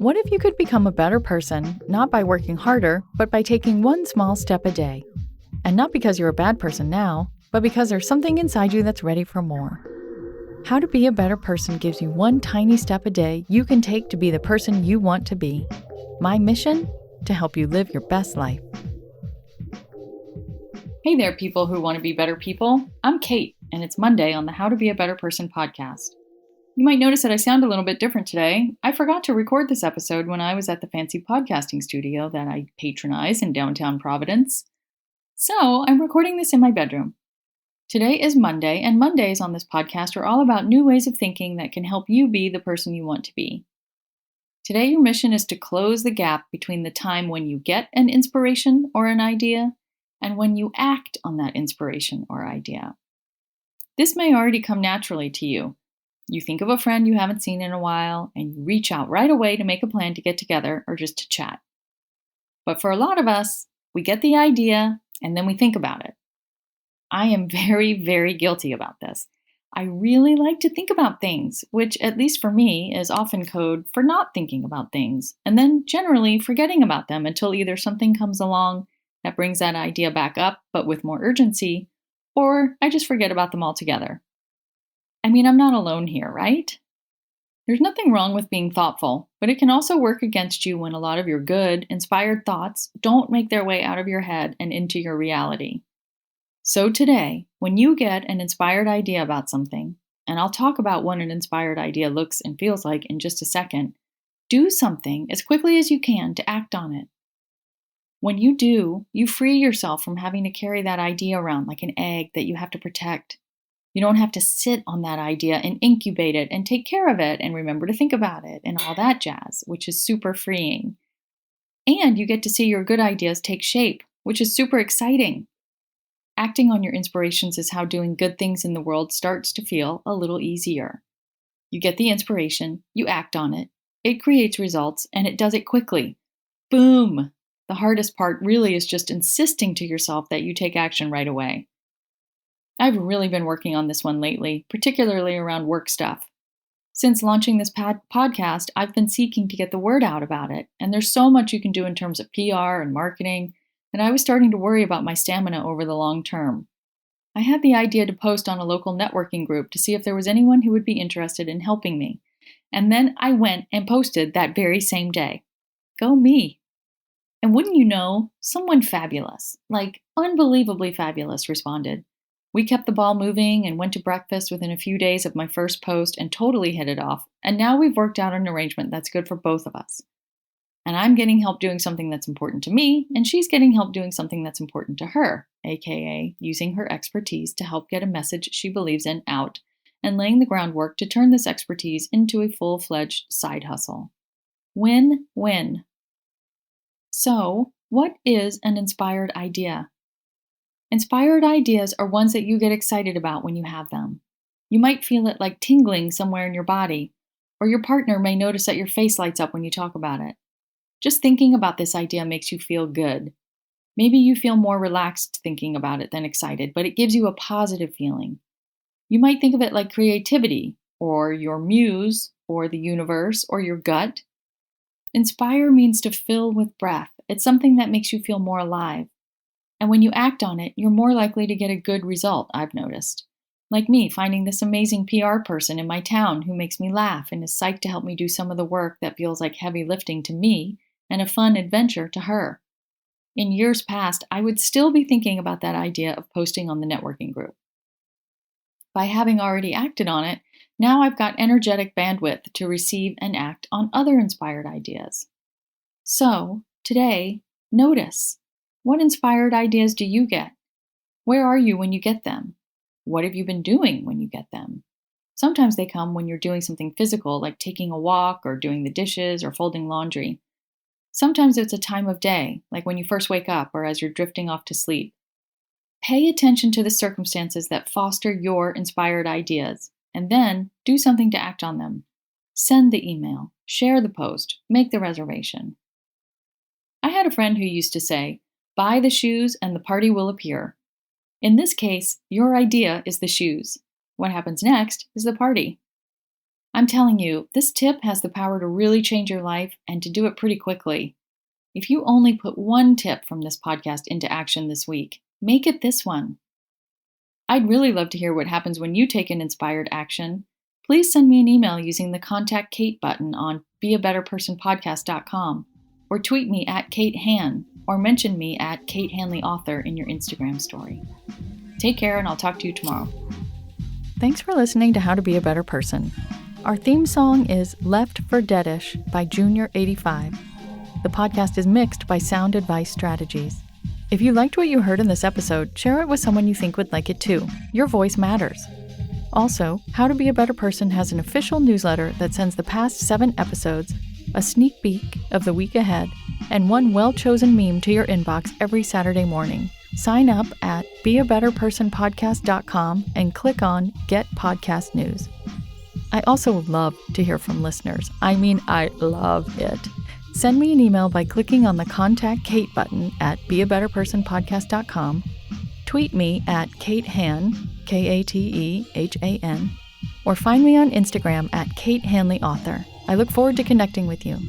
What if you could become a better person, not by working harder, but by taking one small step a day? And not because you're a bad person now, but because there's something inside you that's ready for more. How to be a better person gives you one tiny step a day you can take to be the person you want to be. My mission? To help you live your best life. Hey there, people who want to be better people. I'm Kate, and it's Monday on the How to Be a Better Person podcast. You might notice that I sound a little bit different today. I forgot to record this episode when I was at the fancy podcasting studio that I patronize in downtown Providence. So I'm recording this in my bedroom. Today is Monday, and Mondays on this podcast are all about new ways of thinking that can help you be the person you want to be. Today, your mission is to close the gap between the time when you get an inspiration or an idea and when you act on that inspiration or idea. This may already come naturally to you. You think of a friend you haven't seen in a while, and you reach out right away to make a plan to get together or just to chat. But for a lot of us, we get the idea and then we think about it. I am very, very guilty about this. I really like to think about things, which, at least for me, is often code for not thinking about things, and then generally forgetting about them until either something comes along that brings that idea back up, but with more urgency, or I just forget about them altogether. I mean, I'm not alone here, right? There's nothing wrong with being thoughtful, but it can also work against you when a lot of your good, inspired thoughts don't make their way out of your head and into your reality. So today, when you get an inspired idea about something, and I'll talk about what an inspired idea looks and feels like in just a second, do something as quickly as you can to act on it. When you do, you free yourself from having to carry that idea around like an egg that you have to protect. You don't have to sit on that idea and incubate it and take care of it and remember to think about it and all that jazz, which is super freeing. And you get to see your good ideas take shape, which is super exciting. Acting on your inspirations is how doing good things in the world starts to feel a little easier. You get the inspiration, you act on it, it creates results, and it does it quickly. Boom! The hardest part really is just insisting to yourself that you take action right away. I've really been working on this one lately, particularly around work stuff. Since launching this podcast, I've been seeking to get the word out about it, and there's so much you can do in terms of PR and marketing, and I was starting to worry about my stamina over the long term. I had the idea to post on a local networking group to see if there was anyone who would be interested in helping me, and then I went and posted that very same day. Go me! And wouldn't you know, someone fabulous, like unbelievably fabulous, responded. We kept the ball moving and went to breakfast within a few days of my first post and totally hit it off, and now we've worked out an arrangement that's good for both of us. And I'm getting help doing something that's important to me, and she's getting help doing something that's important to her, aka using her expertise to help get a message she believes in out, and laying the groundwork to turn this expertise into a full-fledged side hustle. Win-win. So, what is an inspired idea? Inspired ideas are ones that you get excited about when you have them. You might feel it like tingling somewhere in your body, or your partner may notice that your face lights up when you talk about it. Just thinking about this idea makes you feel good. Maybe you feel more relaxed thinking about it than excited, but it gives you a positive feeling. You might think of it like creativity, or your muse, or the universe, or your gut. Inspire means to fill with breath. It's something that makes you feel more alive. And when you act on it, you're more likely to get a good result, I've noticed. Like me finding this amazing PR person in my town who makes me laugh and is psyched to help me do some of the work that feels like heavy lifting to me and a fun adventure to her. In years past, I would still be thinking about that idea of posting on the networking group. By having already acted on it, now I've got energetic bandwidth to receive and act on other inspired ideas. So, today, notice. What inspired ideas do you get? Where are you when you get them? What have you been doing when you get them? Sometimes they come when you're doing something physical, like taking a walk or doing the dishes or folding laundry. Sometimes it's a time of day, like when you first wake up or as you're drifting off to sleep. Pay attention to the circumstances that foster your inspired ideas, and then do something to act on them. Send the email, share the post, make the reservation. I had a friend who used to say, buy the shoes and the party will appear. In this case, your idea is the shoes. What happens next is the party. I'm telling you, this tip has the power to really change your life and to do it pretty quickly. If you only put one tip from this podcast into action this week, make it this one. I'd really love to hear what happens when you take an inspired action. Please send me an email using the Contact Kate button on beabetterpersonpodcast.com, or tweet me at Kate Han, or mention me at Kate Hanley Author in your Instagram story. Take care, and I'll talk to you tomorrow. Thanks for listening to How to Be a Better Person. Our theme song is Left for Deadish by Junior85. The podcast is mixed by Sound Advice Strategies. If you liked what you heard in this episode, share it with someone you think would like it too. Your voice matters. Also, How to Be a Better Person has an official newsletter that sends the past 7 episodes, a sneak peek of the week ahead, and one well-chosen meme to your inbox every Saturday morning. Sign up at beabetterpersonpodcast.com and click on Get Podcast News. I also love to hear from listeners. I love it. Send me an email by clicking on the Contact Kate button at beabetterpersonpodcast.com, tweet me at Kate Han, Katehan, or find me on Instagram at Kate Hanley Author. I look forward to connecting with you.